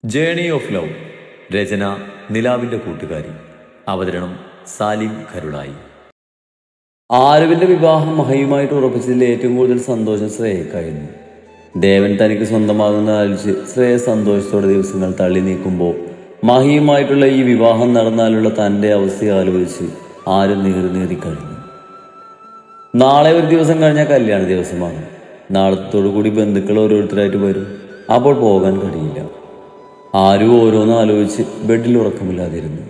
Journey of love. രചന നിലാവിൻ്റെ കൂട്ടുകാരി. അവതരണം സാലിം കരുളായി. ആരവിൻ്റെ വിവാഹം മഹയുമായിട്ട് ഉറപ്പിച്ചതിൽ ഏറ്റവും കൂടുതൽ സന്തോഷം ശ്രേയക്കായിരുന്നു. ദേവൻ തനിക്ക് സ്വന്തമാകുന്ന ആലോചിച്ച് ശ്രേയ സന്തോഷത്തോടെ ദിവസങ്ങൾ തള്ളി നീക്കുമ്പോൾ മഹിയുമായിട്ടുള്ള ഈ വിവാഹം നടന്നാലുള്ള തൻ്റെ അവസ്ഥയെ ആലോചിച്ച് ആരും നീറി കഴിഞ്ഞു. നാളെ ഒരു ദിവസം കഴിഞ്ഞാൽ കല്യാണ ദിവസമാണ്. നാളത്തോടുകൂടി ബന്ധുക്കൾ ഓരോരുത്തരായിട്ട് വരും. അപ്പോൾ പോകാൻ കഴിയില്ല. ആരും ഓരോന്ന് ആലോചിച്ച് ബെഡിൽ ഉറക്കമില്ലാതിരുന്നു.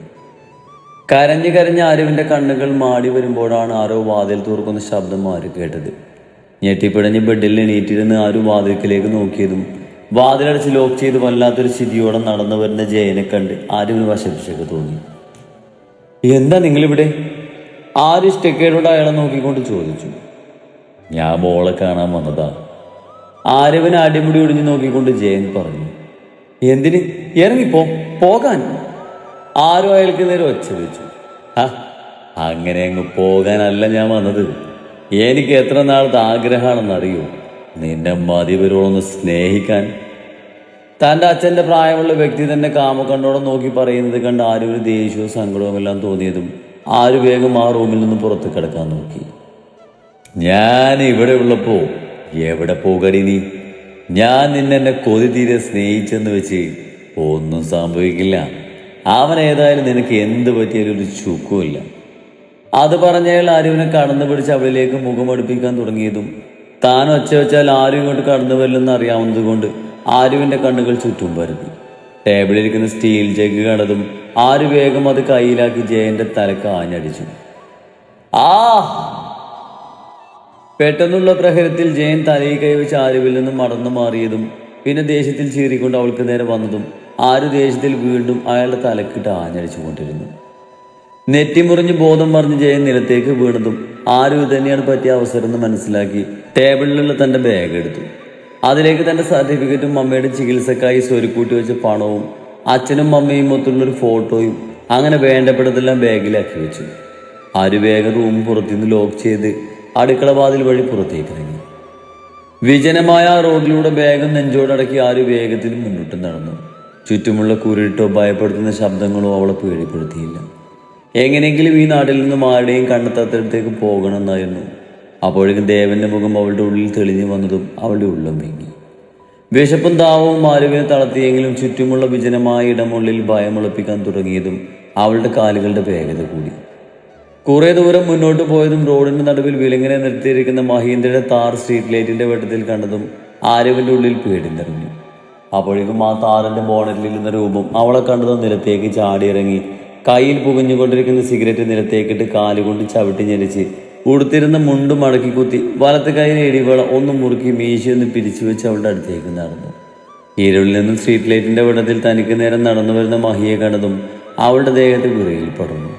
കരഞ്ഞ് ആരുവിൻ്റെ കണ്ണുകൾ മാടി വരുമ്പോഴാണ് ആരോ വാതിൽ തുറക്കുന്ന ശബ്ദം ആര് കേട്ടത്. ഞെട്ടിപ്പിടഞ്ഞ് ബെഡിൽ എണീറ്റിരുന്ന് ആരു വാതിൽക്കിലേക്ക് നോക്കിയതും വാതിലടച്ച് ലോക്ക് ചെയ്ത് വല്ലാത്തൊരു ചിരിയോടെ നടന്നു വരുന്ന ജയനെ കണ്ട് ആരുവിന് വശപ്പിച്ചൊക്കെ തോന്നി. എന്താ നിങ്ങളിവിടെ? ആര് ഇഷ്ടക്കേടോട് അയാളെ നോക്കിക്കൊണ്ട് ചോദിച്ചു. ഞാൻ മോളെ കാണാൻ വന്നതാ. ആരവിനെ അടിമുടി ഒടിഞ്ഞു നോക്കിക്കൊണ്ട് ജയൻ പറഞ്ഞു. എന്തിന്? പോകാൻ? ആരോ അയാൾക്ക് നേരെ ഒച്ച വെച്ചു. അങ്ങനെ അങ്ങ് പോകാനല്ല ഞാൻ വന്നത്. എനിക്ക് എത്ര നാളത്തെ ആഗ്രഹമാണെന്നറിയോ നിന്നെ മതിവരോളൊന്ന് സ്നേഹിക്കാൻ. തൻ്റെ അച്ഛൻ്റെ പ്രായമുള്ള വ്യക്തി തന്നെ കാമക്കണ്ണോടെ നോക്കി പറയുന്നത് കണ്ട് ആരും ഒരു ദേഷ്യവും സങ്കടവും എല്ലാം തോന്നിയതും ആര് വേഗം ആ റൂമിൽ നിന്ന് പുറത്ത് കിടക്കാൻ നോക്കി. ഞാൻ ഇവിടെ ഉള്ളപ്പോ എവിടെ പോകടി നീ? ഞാൻ നിന്നെ കൊതി തീരെ സ്നേഹിച്ചെന്ന് വെച്ച് ഒന്നും സംഭവിക്കില്ല. അവൻ ഏതായാലും നിനക്ക് എന്ത് പറ്റിയാലും ഒരു ചുക്കുമില്ല. അത് പറഞ്ഞയാൾ ആരുവിനെ കടന്നു പിടിച്ച് അവളിലേക്ക് മുഖമടുപ്പിക്കാൻ തുടങ്ങിയതും താൻ ഒച്ച വെച്ചാൽ ആരും ഇങ്ങോട്ട് കടന്നു വരില്ലെന്ന് അറിയാവുന്നത് കൊണ്ട് ആരുവിൻ്റെ കണ്ണുകൾ ചുറ്റും പരത്തി. ടേബിളിലിരിക്കുന്ന സ്റ്റീൽ ജഗ് കണ്ടതും ആര് വേഗം അത് കയ്യിലാക്കി ജയന്റെ തലക്ക് ആഞ്ഞടിച്ചു. പെട്ടെന്നുള്ള പ്രഹരത്തിൽ ജയൻ തലയിൽ കൈവച്ച് ആരുവിൽ നിന്നും മടന്നു മാറിയതും പിന്നെ ദേഷ്യത്തിൽ ചീറിക്കൊണ്ട് അവൾക്ക് നേരെ വന്നതും ആര് ദേഷ്യത്തിൽ വീണ്ടും അയാളുടെ തലക്കിട്ട് ആഞ്ഞടിച്ചു കൊണ്ടിരുന്നു. നെറ്റിമുറിഞ്ഞ് ബോധം പറഞ്ഞ് ജയൻ നിലത്തേക്ക് വീണതും ആരു തന്നെയാണ് പറ്റിയ അവസരം എന്ന് മനസ്സിലാക്കി ടേബിളിലുള്ള തൻ്റെ ബാഗ് എടുത്തു. അതിലേക്ക് തൻ്റെ സർട്ടിഫിക്കറ്റും അമ്മയുടെ ചികിത്സക്കായി സ്വരുക്കൂട്ടി വെച്ച പണവും അച്ഛനും അമ്മയും മൊത്തമുള്ളൊരു ഫോട്ടോയും അങ്ങനെ വേണ്ടപ്പെട്ടതെല്ലാം ബാഗിലാക്കി വെച്ചു. ആര് വേഗം റൂം പുറത്തുനിന്ന് ലോക്ക് ചെയ്ത് അടുക്കള വാതിൽ വഴി പുറത്തേക്ക് ഇറങ്ങി. വിജനമായ റോഡിലൂടെ ബാഗും നെഞ്ചോടടക്കി ആര് വേഗത്തിൽ മുന്നോട്ട് നടന്നു. ചുറ്റുമുള്ള കുരുട്ടോ ഭയപ്പെടുത്തുന്ന ശബ്ദങ്ങളോ അവളെ പേടിപ്പെടുത്തിയില്ല. എങ്ങനെയെങ്കിലും ഈ നാട്ടിൽ നിന്നും ആരുടെയും കണ്ടെത്താത്തടത്തേക്ക് പോകണമെന്നായിരുന്നു. അപ്പോഴേക്കും ദേവന്റെ മുഖം അവളുടെ ഉള്ളിൽ തെളിഞ്ഞു വന്നതും അവളുടെ ഉള്ളം വീങ്ങി. വിശപ്പും ദാഹവും ആരുവിനെ തളർത്തിയെങ്കിലും ചുറ്റുമുള്ള വിജനമായ ഇടമുള്ളിൽ ഭയമൊളിപ്പിക്കാൻ തുടങ്ങിയതും അവളുടെ കാലുകളുടെ വേഗത കൂടി. കുറെ ദൂരം മുന്നോട്ട് പോയതും റോഡിന്റെ നടുവിൽ വിലങ്ങനെ നിർത്തിയിരിക്കുന്ന മഹീന്ദ്രയുടെ താർ സ്ട്രീറ്റ് ലൈറ്റിന്റെ വെട്ടത്തിൽ കണ്ടതും ആരവിന്റെ ഉള്ളിൽ പേടി നിറഞ്ഞു. അപ്പോഴേക്കും ആ താറിന്റെ ബോണറ്റിൽ ഇരുന്ന രൂപം അവളെ കണ്ടതും നിലത്തേക്ക് ചാടിയിറങ്ങി കയ്യിൽ പുകഞ്ഞുകൊണ്ടിരിക്കുന്ന സിഗരറ്റ് നിലത്തേക്കിട്ട് കാലുകൊണ്ട് ചവിട്ടി ഞെരിച്ച് ഉടുത്തിരുന്ന മുണ്ട് മടക്കി കുത്തി വലത്ത് കൈയിൽ ഇടിവേള ഒന്ന് മുറുക്കി മീശയൊന്ന് പിരിച്ചു വെച്ച് അവളുടെ അടുത്തേക്ക് നടന്നു. ഇരുളിൽ നിന്നും സ്ട്രീറ്റ് ലൈറ്റിന്റെ വെട്ടത്തിൽ തനിക്ക് നേരം നടന്നു വരുന്ന മഹിയെ കണ്ടതും അവളുടെ ദേഹത്ത് വിറയിൽ പടർന്നു.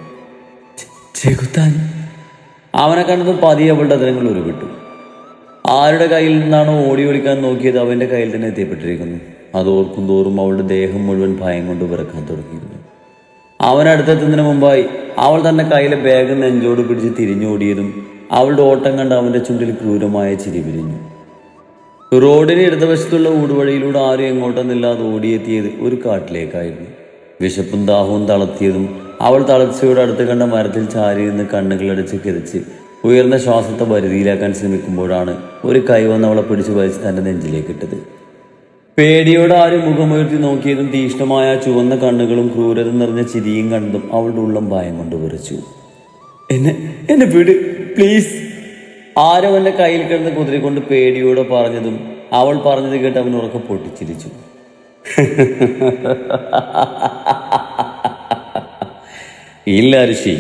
അവനെ കണ്ടതും പതിയെ അവളുടെ അതിരങ്ങൾ ഉരുവിട്ടു. ആരുടെ കയ്യിൽ നിന്നാണോ ഓടി ഒളിക്കാൻ നോക്കിയത് അവന്റെ കയ്യിൽ തന്നെ എത്തിപ്പെട്ടിരിക്കുന്നു. അത് ഓർക്കും തോറും അവളുടെ ദേഹം മുഴുവൻ ഭയം കൊണ്ട് വിറക്കാൻ തുടങ്ങിയിരുന്നു. അവനടുത്തെത്തുന്നതിന് മുമ്പായി അവൾ തന്റെ കയ്യിലെ ബാഗ് നെഞ്ചോട് പിടിച്ച് തിരിഞ്ഞോടിയതും അവളുടെ ഓട്ടം കണ്ട് അവന്റെ ചുണ്ടിൽ ക്രൂരമായ ചിരി വിരിഞ്ഞു. റോഡിന് ഇടതുവശത്തുള്ള ഊടുവഴിയിലൂടെ ആരും എങ്ങോട്ടൊന്നില്ലാതെ ഓടിയെത്തിയത് ഒരു കാട്ടിലേക്കായിരുന്നു. വിശപ്പും ദാഹവും തളർത്തിയതും അവൾ തളർച്ചയോട് അടുത്ത് കണ്ട മരത്തിൽ ചാരി നിന്ന് കണ്ണുകളടച്ച് കിതച്ച് ഉയർന്ന ശ്വാസത്തെ വരുതിയിലാക്കാൻ ശ്രമിക്കുമ്പോഴാണ് ഒരു കൈ വന്ന് അവളെ പിടിച്ചു വലിച്ച് തൻ്റെ നെഞ്ചിലേക്ക് ഇട്ടത്. പേടിയോടെ ആരും മുഖമുയർത്തി നോക്കിയതും തീഷ്ണമായ ചുവന്ന കണ്ണുകളും ക്രൂരത നിറഞ്ഞ ചിരിയും കണ്ടതും അവളുടെ ഉള്ളം ഭയം കൊണ്ട് വിറച്ചു. എന്നെ വിട് പ്ലീസ്. ആരവന്റെ കയ്യിൽ കിടന്ന് കുതിരക്കൊണ്ട് പേടിയോടെ പറഞ്ഞതും അവൾ പറഞ്ഞത് കേട്ട് അവൻ ഉറക്കെ പൊട്ടിച്ചിരിച്ചു. ഇല്ല ഋഷി,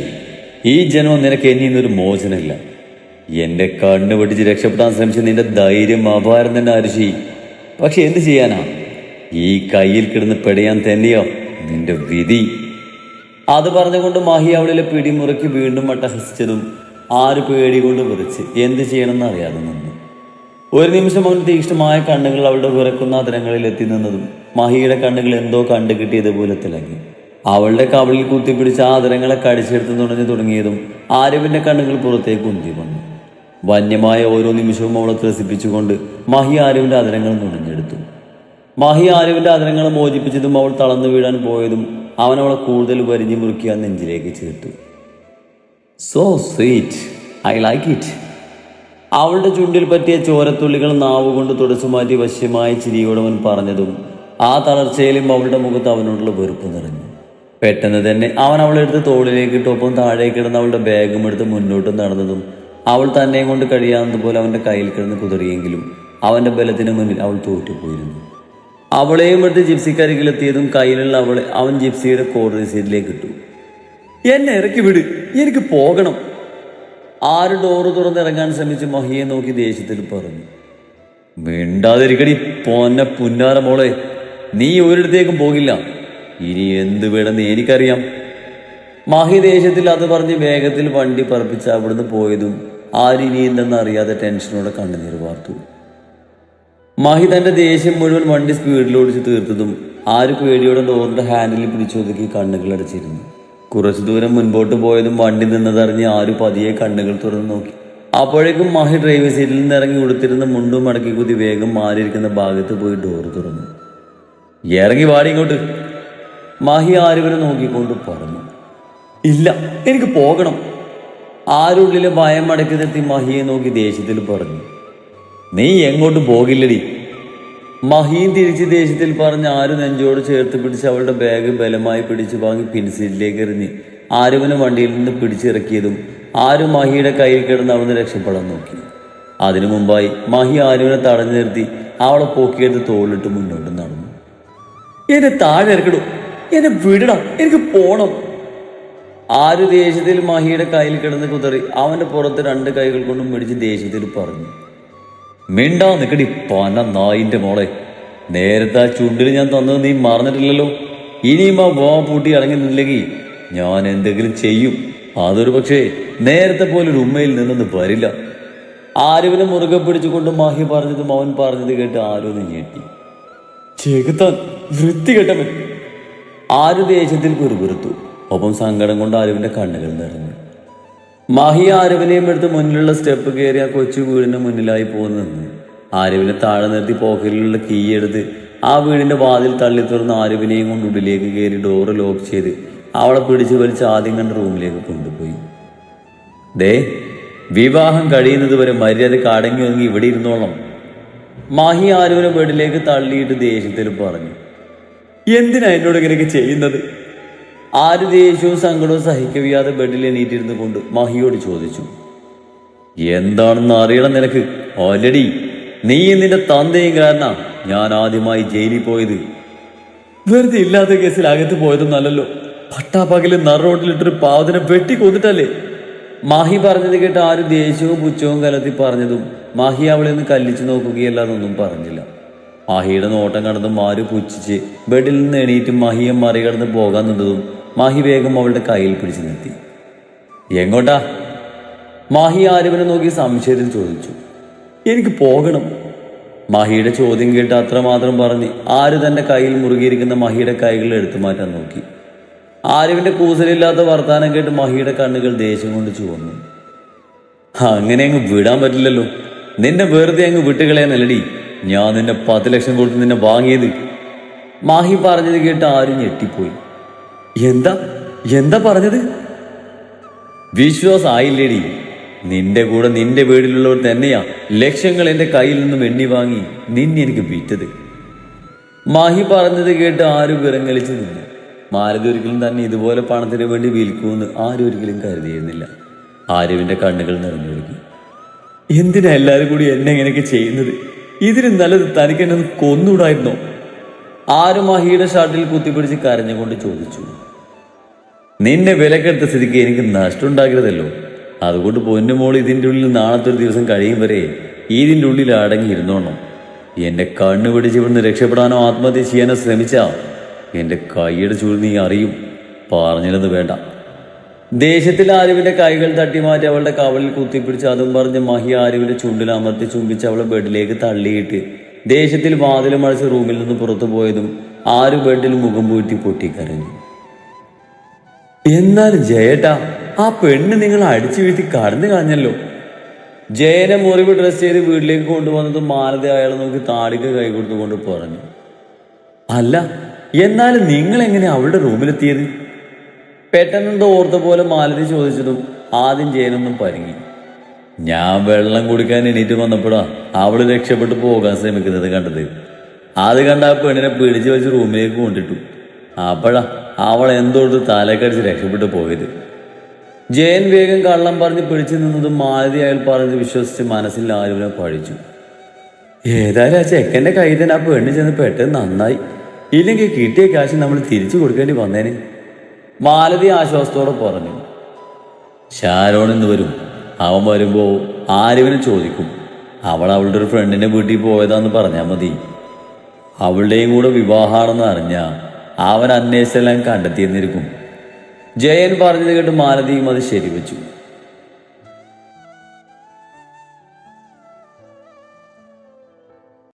ഈ ജന്മം നിനക്ക് എന്നൊരു മോചനമില്ല. എന്റെ കണ്ണു പൊട്ടിച്ച് രക്ഷപ്പെടാൻ ശ്രമിച്ച നിന്റെ ധൈര്യം അപാരം തന്നെ ഋഷി. പക്ഷെ എന്ത് ചെയ്യാനാ? ഈ കയ്യിൽ കിടന്ന് പെടയാൻ തന്നെയോ നിന്റെ വിധി. അത് പറഞ്ഞുകൊണ്ട് മഹി അവളിലെ പിടിമുറക്കി വീണ്ടും അട്ടഹസിച്ചതും ആര് പേടി കൊണ്ട് വിറച്ച് എന്ത് ചെയ്യണമെന്ന് അറിയാതെ നിന്നു. ഒരു നിമിഷം അവൻ തീക്ഷ്ണമായ കണ്ണുകൾ അവളുടെ വിറക്കുന്ന അതിരങ്ങളിൽ എത്തി നിന്നതും മഹിയുടെ കണ്ണുകൾ എന്തോ കണ്ടു കിട്ടിയതുപോലെ തിളങ്ങി. അവളുടെ കവളിൽ കുത്തിപ്പിടിച്ച് ആ അതിരങ്ങളെ കടിച്ചെടുത്ത് നുണഞ്ഞു തുടങ്ങിയതും ആരവിന്റെ കണ്ണുകൾ പുറത്തേക്ക് ഉന്തി വന്നു. വന്യമായ ഓരോ നിമിഷവും അവളെ ത്രസിപ്പിച്ചുകൊണ്ട് മഹി ആരവിന്റെ അതിരങ്ങൾ നുണഞ്ഞെടുത്തു. മാഹി ആരുവിന്റെ ആദരങ്ങളെ മോചിപ്പിച്ചതും അവൾ തളർന്നു വീഴാൻ പോയതും അവൻ അവളെ കൂടുതൽ വരിഞ്ഞു മുറുക്കി ആ നെഞ്ചിലേക്ക് ചേർത്തു. So sweet, I like it. അവളുടെ ചുണ്ടിൽ പറ്റിയ ചോരത്തുള്ളികൾ നാവുകൊണ്ട് തുടച്ചു മാറ്റി വശ്യമായ ചിരിയോടവൻ പറഞ്ഞതും ആ തളർച്ചയിലും അവളുടെ മുഖത്ത് അവനോടുള്ള വെറുപ്പ് നിറഞ്ഞു. പെട്ടെന്ന് തന്നെ അവൻ അവളെടുത്ത് തോളിലേക്ക് ഇട്ടൊപ്പം താഴേക്ക് കിടന്ന് അവളുടെ ബാഗും എടുത്ത് മുന്നോട്ട് നടന്നതും അവൾ തന്നെ കൊണ്ട് കഴിയാവുന്നതുപോലെ അവൻ്റെ കയ്യിൽ കിടന്ന് കുതറിയെങ്കിലും അവൻ്റെ ബലത്തിന് മുന്നിൽ അവൾ തോറ്റുപോയിരുന്നു. അവളെയും എടുത്ത് ജിപ്സിക്കരികിലെത്തിയതും കയ്യിലുള്ള അവളെ അവൻ ജിപ്സിയുടെ കോർണർ സീറ്റിലേക്ക് ഇട്ടു. എന്നെ ഇറക്കി വിട്, എനിക്ക് പോകണം. ആര് ഡോറ് തുറന്നിറങ്ങാൻ ശ്രമിച്ച് മഹിയെ നോക്കി ദേഷ്യത്തിൽ പറഞ്ഞു. മിണ്ടാതിരിക്കടി പോന്ന പുന്നാര മോളെ, നീ ഒരിടത്തേക്കും പോകില്ല. ഇനി എന്ത് വേണമെന്ന് എനിക്കറിയാം. മഹി ദേഷ്യത്തിൽ അത് പറഞ്ഞ് വേഗത്തിൽ വണ്ടി പറപ്പിച്ച് അവിടുന്ന് പോയതും ആരിനി എന്തെന്ന് അറിയാതെ ടെൻഷനോടെ കണ്ണുനീർ വാർത്തു. മഹി തന്റെ ദേഷ്യം മുഴുവൻ വണ്ടി സ്പീഡിലോടിച്ച് തീർത്തതും ആര് പേടിയോടെ ഡോറിന്റെ ഹാൻഡിൽ പിടിച്ചൊതുക്കി കണ്ണുകളടച്ചിരുന്നു. കുറച്ചു ദൂരം മുൻപോട്ട് പോയതും വണ്ടി നിന്നതറിഞ്ഞ് ആര് പതിയെ കണ്ണുകൾ തുറന്നു നോക്കി. അപ്പോഴേക്കും മഹി ഡ്രൈവർ സീറ്റിൽ നിന്ന് ഇറങ്ങി ഉടുത്തിരുന്ന മുണ്ടും മടക്കി കുത്തി വേഗം മാറിയിരിക്കുന്ന ഭാഗത്ത് പോയി ഡോറ് തുറന്നു. ഇറങ്ങി വാടി ഇങ്ങോട്ട്, മഹി ആരുവിനെ നോക്കിക്കൊണ്ട് പറഞ്ഞു. ഇല്ല, എനിക്ക് പോകണം. ആരുള്ളിലെ ഭയം അടക്കി നിർത്തി മഹിയെ നോക്കി ദേഷ്യത്തിൽ പറഞ്ഞു. നീ എങ്ങോട്ടും പോകില്ലടി. മഹിയും തിരിച്ച് ദേഷ്യത്തിൽ പറഞ്ഞ് ആര് നെഞ്ചോട് ചേർത്ത് പിടിച്ച് അവളുടെ ബാഗ് ബലമായി പിടിച്ച് വാങ്ങി പിൻസീറ്റിലേക്ക് എറിഞ്ഞ് ആരുവിനെ വണ്ടിയിൽ നിന്ന് പിടിച്ചിറക്കിയതും ആര് മഹിയുടെ കയ്യിൽ കിടന്ന് അവിടുന്ന് രക്ഷപ്പെടാൻ നോക്കി. അതിനു മുമ്പായി മഹി ആരുവിനെ തടഞ്ഞു നിർത്തി അവളെ പോക്കിയെടുത്ത് തോളിട്ട് മുന്നോട്ട് നടന്നു. എന്നെ താഴെ ഇറക്കിടും, എന്നെ വിടണം, എനിക്ക് പോണം. ആര് ദേഷ്യത്തിൽ മഹിയുടെ കയ്യിൽ കിടന്ന് കുതറി അവന്റെ പുറത്ത് രണ്ട് കൈകൾ കൊണ്ടും പിടിച്ച് ദേഷ്യത്തിൽ പറഞ്ഞു. മിണ്ടാ നിക്കടി പന നായിന്റെ മോളെ, നേരത്തെ ആ ചുണ്ടിൽ ഞാൻ തന്നത് നീ മറന്നിട്ടില്ലല്ലോ. ഇനിയും ആ വാ പൂട്ടി അടങ്ങി നിന്നില്ലെങ്കിൽ ഞാൻ എന്തെങ്കിലും ചെയ്യും. അതൊരു പക്ഷേ നേരത്തെ പോലെ ഒരു ഉമ്മയിൽ നിന്നൊന്നും വരില്ല. ആരുവിനെ മുറുകെ പിടിച്ചുകൊണ്ട് മഹി പറഞ്ഞതും അവൻ പറഞ്ഞത് കേട്ട് ആരൊന്ന് ഞെട്ടി. ചെകുത്താൻ, വൃത്തികെട്ടവൻ. ആര് ദേഷ്യത്തിൽ കുറുകുറുത്തു. ഒപ്പം സങ്കടം കൊണ്ട് ആരുവിന്റെ കണ്ണുകൾ നിറഞ്ഞു. മഹി ആരുവിനെയും എടുത്ത് മുന്നിലുള്ള സ്റ്റെപ്പ് കയറി ആ കൊച്ചു വീടിന് മുന്നിലായി പോന്നു നിന്നു. ആരുവിനെ താഴെ നിർത്തി പോക്കറ്റിലുള്ള കീ എടുത്ത് ആ വീടിന്റെ വാതിൽ തള്ളി തുറന്ന് ആരുവിനെയും കൊണ്ട് ഉള്ളിലേക്ക് കയറി ഡോറ് ലോക്ക് ചെയ്ത് അവളെ പിടിച്ചു വലിച്ച് ആദ്യം കണ്ട റൂമിലേക്ക് കൊണ്ടുപോയി. ദേ, വിവാഹം കഴിയുന്നത് വരെ മര്യാദക്ക് അടങ്ങി ഒതുങ്ങി ഇവിടെ ഇരുന്നോളാം. മഹി ആരുവിനെ ബെഡിലേക്ക് തള്ളിയിട്ട് ദേഷ്യത്തിൽ പറഞ്ഞു. എന്തിനാ എന്നോട് ഇങ്ങനെയൊക്കെ ചെയ്യുന്നത്? ആര് ദേഷ്യവും സങ്കടവും സഹിക്കവയ്യാതെ ബെഡിൽ എണീറ്റിരുന്നു കൊണ്ട് മഹിയോട് ചോദിച്ചു. എന്താണെന്ന് അറിയണം നിനക്ക്. ഓൾറെഡി നീ നിന്റെ തന്തയും കാരണ ഞാൻ ആദ്യമായി ജയിലിൽ പോയത്. വെറുതെ ഇല്ലാത്ത കേസിൽ അകത്ത് പോയതൊന്നല്ലോ. പട്ടാപ്പകല് നറോട്ടിലിട്ടൊരു പാവത്തിനെ വെട്ടി കൊന്നിട്ടല്ലേ. മഹി പറഞ്ഞത് കേട്ട് ആര് ദേഷ്യവും പുച്ഛവും കലർത്തി പറഞ്ഞതും മഹി അവളെ ഒന്ന് കല്ലിച്ചു നോക്കുകയല്ലാതൊന്നും പറഞ്ഞില്ല. മഹിയുടെ നോട്ടം കടന്നും ആര് പുച്ഛിച്ച് ബെഡിൽ നിന്ന് എണീറ്റ് മഹിയെ മറികടന്ന് പോകാൻ നിന്നതും മഹി വേഗം അവളുടെ കയ്യിൽ പിടിച്ചു നിർത്തി. എങ്ങോട്ടാ? മഹി ആരുവിനെ നോക്കി സംശയത്തിൽ ചോദിച്ചു. എനിക്ക് പോകണം. മഹിയുടെ ചോദ്യം കേട്ട് അത്രമാത്രം പറഞ്ഞ് ആര് തന്റെ കയ്യിൽ മുറുകിയിരിക്കുന്ന മഹിയുടെ കൈകൾ എടുത്തു മാറ്റാൻ നോക്കി. ആരുവിന്റെ കൂസലില്ലാത്ത വർത്താനം കേട്ട് മഹിയുടെ കണ്ണുകൾ ദേഷ്യം കൊണ്ട് ചുവന്നു. അങ്ങനെ അങ്ങ് വിടാൻ പറ്റില്ലല്ലോ. നിന്നെ വെറുതെ അങ്ങ് വിട്ടുകളയാനല്ലടി ഞാൻ നിന്നെ 10 ലക്ഷം കൊടുത്ത് നിന്നെ വാങ്ങിയത്. മഹി പറഞ്ഞത് കേട്ട് ആരും ഞെട്ടിപ്പോയി. എന്താ എന്താ പറഞ്ഞത്? വിശ്വാസമായില്ലേടി? നിന്റെ കൂടെ നിന്റെ വീട്ടിലുള്ളവർ തന്നെയാ ലക്ഷങ്ങൾ എന്റെ കയ്യിൽ നിന്നും എണ്ണി വാങ്ങി നിന്നെ എനിക്ക് വിറ്റത്. മഹി പറഞ്ഞത് കേട്ട് ആരും വിറങ്ങലിച്ചു നിന്നു. മാരുതി ഒരിക്കലും തന്നെ ഇതുപോലെ പണത്തിന് വേണ്ടി വിൽക്കുമെന്ന് ആരും ഒരിക്കലും കരുതിയിരുന്നില്ല. ആരുവിന്റെ കണ്ണുകൾ നിറഞ്ഞൊഴുകി. എന്തിനാ എല്ലാവരും കൂടി എന്നെ എങ്ങനെയൊക്കെ ചെയ്യുന്നത്? ഇതിന് നല്ലത് തനിക്ക് എന്നെ കൊന്നൂടായിരുന്നോ? ആര് മഹിയുടെ ഷർട്ടിൽ കുത്തിപ്പിടിച്ച് കരഞ്ഞുകൊണ്ട് ചോദിച്ചു. നിന്നെ വിലക്കെടുത്ത സ്ഥിതിക്ക് എനിക്ക് നഷ്ടം ഉണ്ടാക്കരുതല്ലോ. അതുകൊണ്ട് പൊന്നുമോൾ ഇതിൻ്റെ ഉള്ളിൽ നാളത്തെ ഒരു ദിവസം കഴിയും വരെ ഇതിൻ്റെ ഉള്ളിൽ അടങ്ങിയിരുന്നോണം. എന്റെ കണ്ണു പിടിച്ച് ഇവിടുന്ന് രക്ഷപ്പെടാനോ ആത്മഹത്യ ചെയ്യാനോ ശ്രമിച്ചാ എന്റെ കൈയുടെ ചൂട് നീ അറിയും. പറഞ്ഞില്ലെന്ന് വേണ്ട. ദേഷ്യത്തിൽ ആരുവിന്റെ കൈകൾ തട്ടിമാറ്റി അവളുടെ കവളിൽ കുത്തിപ്പിടിച്ച് അതും പറഞ്ഞ് മഹി ആരുവിന്റെ ചുണ്ടിൽ അമർത്തി ചുംബിച്ച് അവളെ ബെഡിലേക്ക് തള്ളിയിട്ട് ദേഷ്യത്തിൽ വാതിലും അടച്ച് റൂമിൽ നിന്ന് പുറത്തു പോയതും ആര് ബെഡിൽ മുഖം പൂറ്റി പൊട്ടിക്കരഞ്ഞു. എന്നാലും ജയേട്ടാ, ആ പെണ്ണ് നിങ്ങൾ അടിച്ചു വീഴ്ത്തി കടന്നു കളഞ്ഞല്ലോ. ജയനെ മുറിവ് ഡ്രസ് ചെയ്ത് വീട്ടിലേക്ക് കൊണ്ടുവന്നതും മാലതി അയാളെ നോക്കി താടിക്ക് കൈ കൊടുത്തുകൊണ്ട് പറഞ്ഞു. അല്ല, എന്നാലും നിങ്ങൾ എങ്ങനെ അവളുടെ റൂമിലെത്തിയത്? പെട്ടെന്നെന്തോ ഓർത്ത പോലെ മാലതി ചോദിച്ചതും ആദ്യം ജയനൊന്നും പരുങ്ങി. ഞാൻ വെള്ളം കുടിക്കാൻ എണീറ്റ് വന്നപ്പോഴാ അവള് രക്ഷപ്പെട്ടു പോകാൻ ശ്രമിക്കുന്നത് കണ്ടത്. അത് കണ്ട ആ പെണ്ണിനെ പിടിച്ചു വെച്ച് റൂമിലേക്ക് കൊണ്ടിട്ടു. അപ്പോഴാ അവൾ എന്തോടുത്ത് തലക്കടിച്ച് രക്ഷപ്പെട്ടു പോയത്. ജയൻ വേഗം കള്ളം പറഞ്ഞ് പിടിച്ചു നിന്നതും മാലതി അയാൾ പറഞ്ഞ് വിശ്വസിച്ച് മനസ്സിൽ ആരുവിനെ പഴിച്ചു. ഏതായാലും ആ ചെക്കൻ്റെ കയ്യിൽ തന്നെ ആ പെണ്ണ് ചെന്ന് പെട്ടെന്ന് നന്നായി. ഇല്ലെങ്കിൽ കിട്ടിയ കാശ് നമ്മൾ തിരിച്ചു കൊടുക്കേണ്ടി വന്നേനെ, മാലതി ആശ്വാസത്തോടെ പറഞ്ഞു. ഷാരോൺ ഇന്ന് വരും. അവൻ വരുമ്പോൾ ആരുവിനെ ചോദിക്കും. അവൾ അവളുടെ ഒരു ഫ്രണ്ടിൻ്റെ വീട്ടിൽ പോയതാന്ന് പറഞ്ഞാൽ മതി. അവളുടെയും കൂടെ വിവാഹമാണെന്ന് അറിഞ്ഞാൽ അവൻ അന്വേഷിച്ചെല്ലാം കണ്ടെത്തിയെന്നിരിക്കും. ജയൻ പറഞ്ഞത് കേട്ട് മാലതിയും അത് ശരിവെച്ചു.